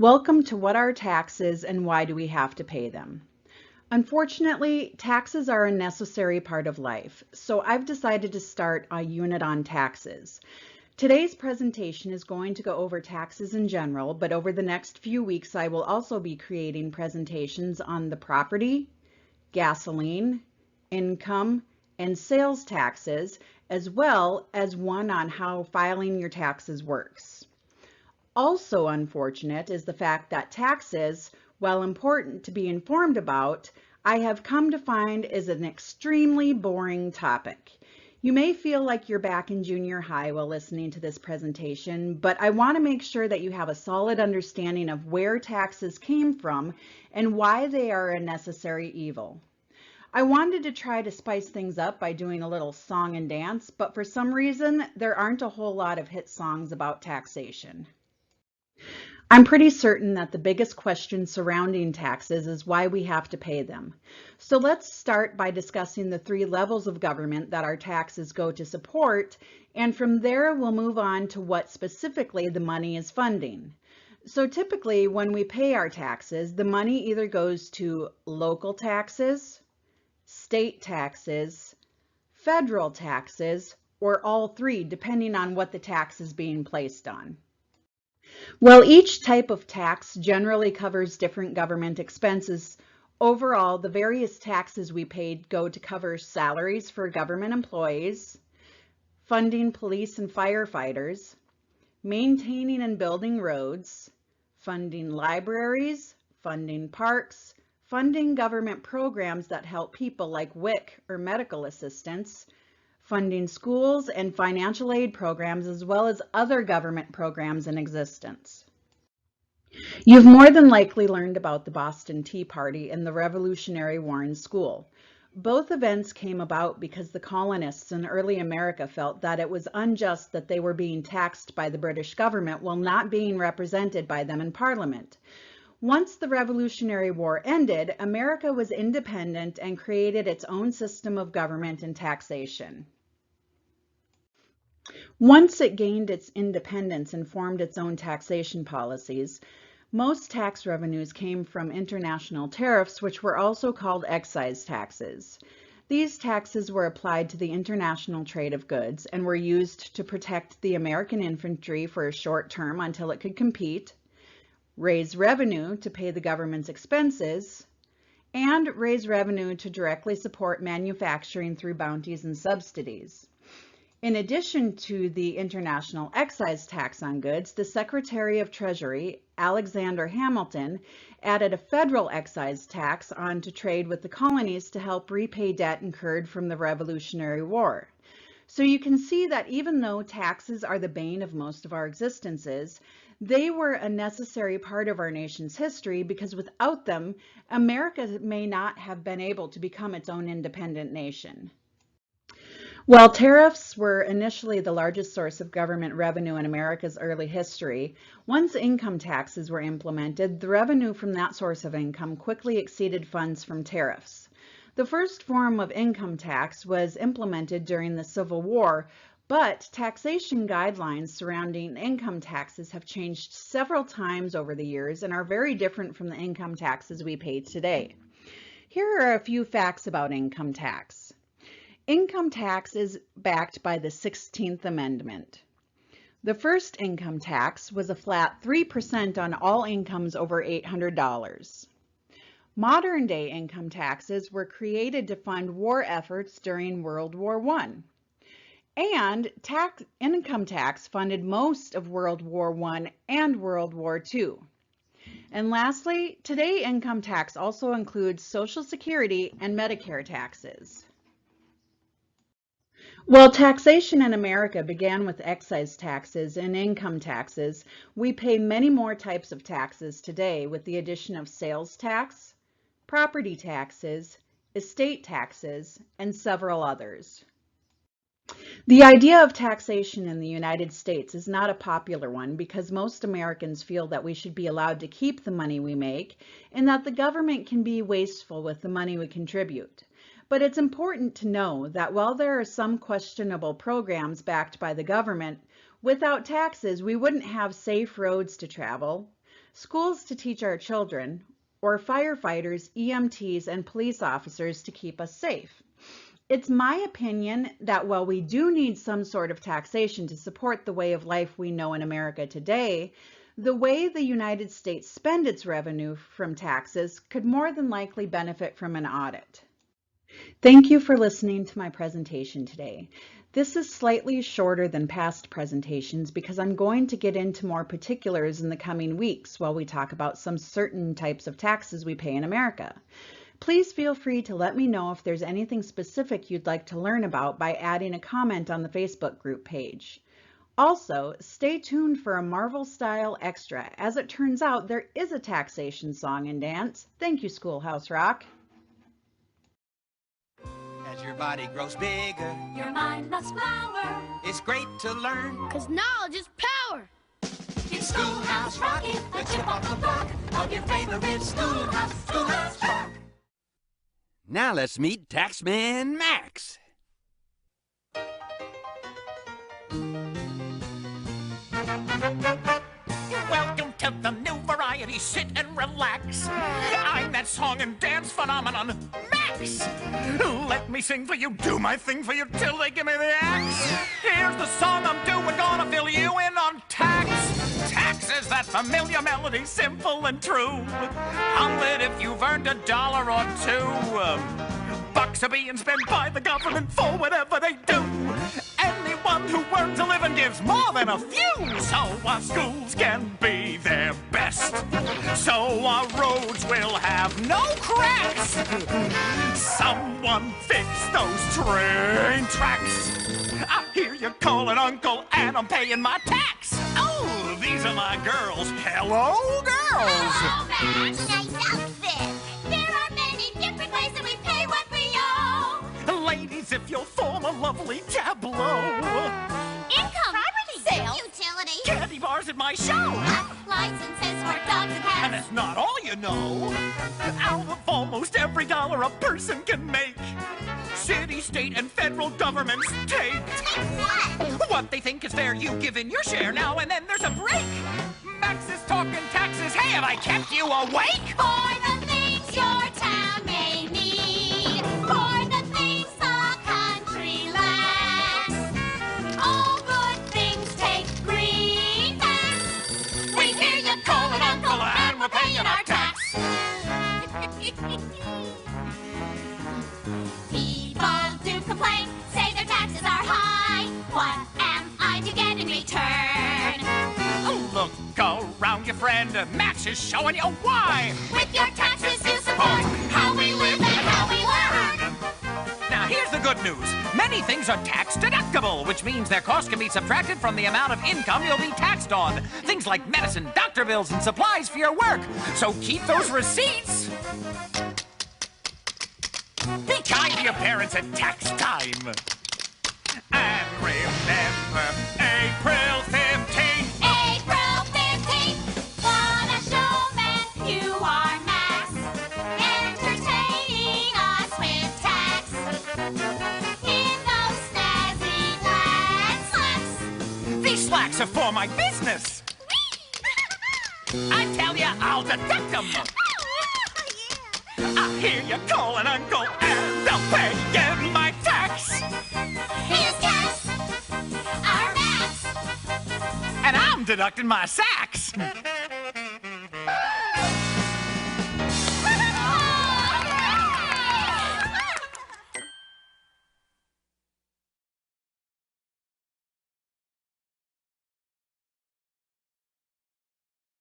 Welcome to What Are Taxes and Why Do We Have to Pay Them? Unfortunately, taxes are a necessary part of life, so I've decided to start a unit on taxes. Today's presentation is going to go over taxes in general, but over the next few weeks I will also be creating presentations on the property, gasoline, income, and sales taxes, as well as one on how filing your taxes works. Also unfortunate is the fact that taxes, while important to be informed about, I have come to find is an extremely boring topic. You may feel like you're back in junior high while listening to this presentation, but I want to make sure that you have a solid understanding of where taxes came from and why they are a necessary evil. I wanted to try to spice things up by doing a little song and dance, but for some reason, there aren't a whole lot of hit songs about taxation. I'm pretty certain that the biggest question surrounding taxes is why we have to pay them. So let's start by discussing the three levels of government that our taxes go to support, and from there we'll move on to what specifically the money is funding. So typically when we pay our taxes, the money either goes to local taxes, state taxes, federal taxes, or all three, depending on what the tax is being placed on. While each type of tax generally covers different government expenses, overall, the various taxes we paid go to cover salaries for government employees, funding police and firefighters, maintaining and building roads, funding libraries, funding parks, funding government programs that help people like WIC or medical assistance, funding schools and financial aid programs, as well as other government programs in existence. You've more than likely learned about the Boston Tea Party and the Revolutionary War in school. Both events came about because the colonists in early America felt that it was unjust that they were being taxed by the British government while not being represented by them in Parliament. Once the Revolutionary War ended, America was independent and created its own system of government and taxation. Once it gained its independence and formed its own taxation policies, most tax revenues came from international tariffs, which were also called excise taxes. These taxes were applied to the international trade of goods and were used to protect the American infantry for a short term until it could compete, raise revenue to pay the government's expenses, and raise revenue to directly support manufacturing through bounties and subsidies. In addition to the international excise tax on goods, the Secretary of Treasury, Alexander Hamilton, added a federal excise tax onto trade with the colonies to help repay debt incurred from the Revolutionary War. So you can see that even though taxes are the bane of most of our existences, they were a necessary part of our nation's history because without them, America may not have been able to become its own independent nation. While tariffs were initially the largest source of government revenue in America's early history, once income taxes were implemented, the revenue from that source of income quickly exceeded funds from tariffs. The first form of income tax was implemented during the Civil War, but taxation guidelines surrounding income taxes have changed several times over the years and are very different from the income taxes we pay today. Here are a few facts about income tax. Income tax is backed by the 16th Amendment. The first income tax was a flat 3% on all incomes over $800. Modern-day income taxes were created to fund war efforts during World War I. And income tax funded most of World War I and World War II. And lastly, today income tax also includes Social Security and Medicare taxes. While taxation in America began with excise taxes and income taxes, we pay many more types of taxes today with the addition of sales tax, property taxes, estate taxes, and several others. The idea of taxation in the United States is not a popular one because most Americans feel that we should be allowed to keep the money we make and that the government can be wasteful with the money we contribute. But it's important to know that while there are some questionable programs backed by the government, without taxes we wouldn't have safe roads to travel, schools to teach our children, or firefighters, EMTs, and police officers to keep us safe. It's my opinion that while we do need some sort of taxation to support the way of life we know in America today, the way the United States spend its revenue from taxes could more than likely benefit from an audit. Thank you for listening to my presentation today. This is slightly shorter than past presentations because I'm going to get into more particulars in the coming weeks while we talk about some certain types of taxes we pay in America. Please feel free to let me know if there's anything specific you'd like to learn about by adding a comment on the Facebook group page. Also, stay tuned for a Marvel-style extra. As it turns out, there is a taxation song and dance. Thank you, Schoolhouse Rock. As your body grows bigger, your mind must flower. It's great to learn, 'cause knowledge is power. It's Schoolhouse Rockin', the chip off the block of your favorite Schoolhouse Rock. Now let's meet Taxman Max. Welcome to the new variety, sit and relax. I'm that song and dance phenomenon, Max. Let me sing for you, do my thing for you till they give me the axe. Here's the song I'm doing, gonna fill you in on tax. Tax is that familiar melody, simple and true. Hum it if you've earned $1 or $2. Bucks are being spent by the government for whatever they do. Anyone who earns a living gives more than a few, so our schools can be their best, so our roads will have no cracks. Someone fix those train tracks. I hear you calling Uncle and I'm paying my tax. Oh, these are my girls. Hello, girls. Oh, Max, nice outfit. There are many different ways that we pay what we owe. Ladies, if you'll form a lovely tableau. Income, property, sales, utility, Candy bars at my show. licenses for dogs and cats. And that's not all you know. Out of almost every dollar a person can make, city, state, and federal governments take what they think is fair. You give in your share now, and then there's a break. Max is talking taxes. Hey, have I kept you awake? For the things your town may need, for the things the country lacks. All good things take green tax. We hear you calling Uncle and we're paying our tax. People do complain, say their taxes are high. What am I to get in return? Look around, your friend. Max is showing you why. With your taxes you support how we live and how we learn. Now, here's the good news. Many things are tax deductible, which means their cost can be subtracted from the amount of income you'll be taxed on. Things like medicine, doctor bills, and supplies for your work. So keep those receipts. Be kind to your parents at tax time. And remember, April 15th. April 15th, what a showman you are, Max. Entertaining us with tax. In those snazzy black slacks. These slacks are for my business. I tell you, I'll deduct them. I hear you calling Uncle and I'll pay you my tax. Here's Cass, our Max. And I'm deducting my sacks.